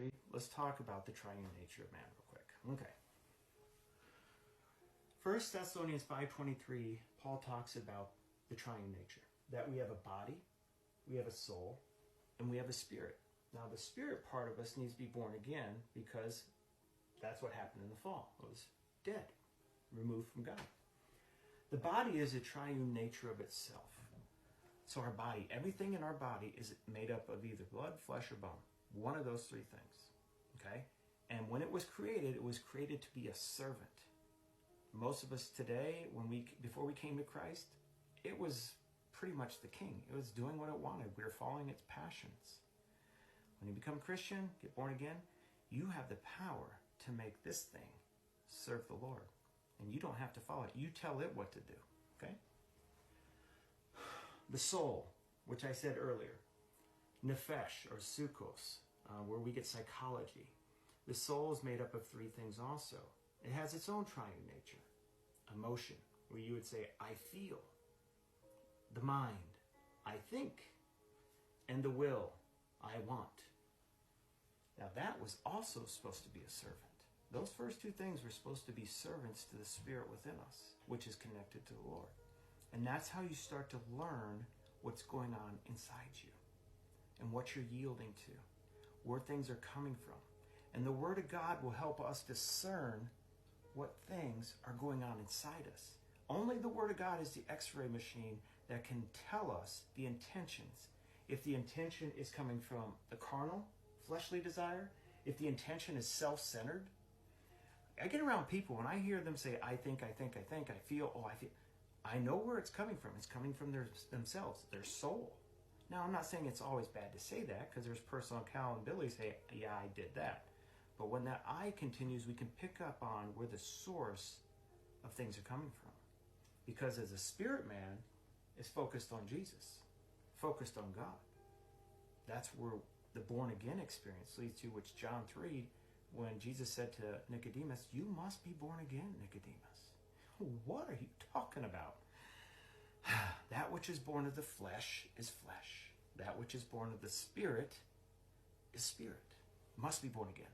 history, let's talk about the triune nature of man real quick. Okay. 1 Thessalonians 5:23, Paul talks about the triune nature. That we have a body, we have a soul, and we have a spirit. Now the spirit part of us needs to be born again because that's what happened in the fall. It was dead, removed from God. The body is a triune nature of itself. So our body, everything in our body is made up of either blood, flesh, or bone. One of those three things. Okay? And when it was created to be a servant. Most of us today, before we came to Christ, it was pretty much the king. It was doing what it wanted. We were following its passions. When you become a Christian, get born again, you have the power to make this thing serve the Lord. And you don't have to follow it. You tell it what to do. Okay? The soul, which I said earlier, nefesh or sukkos, where we get psychology. The soul is made up of three things also. It has its own triune nature. Emotion, where you would say, I feel. The mind, I think. And the will, I want. Now that was also supposed to be a servant. Those first two things were supposed to be servants to the spirit within us, which is connected to the Lord. And that's how you start to learn what's going on inside you and what you're yielding to, where things are coming from. And the Word of God will help us discern what things are going on inside us. Only the Word of God is the X-ray machine that can tell us the intentions. If the intention is coming from the carnal, fleshly desire, if the intention is self-centered. I get around people, when I hear them say, I think, I feel, I know where it's coming from. It's coming from themselves, their soul. Now, I'm not saying it's always bad to say that, because there's personal accountability say, yeah, I did that. But when that I continues, we can pick up on where the source of things are coming from. Because as a spirit man is focused on Jesus, focused on God. That's where the born again experience leads to, which John 3, when Jesus said to Nicodemus, you must be born again, Nicodemus. What are you talking about? That which is born of the flesh is flesh. That which is born of the spirit is spirit. Must be born again.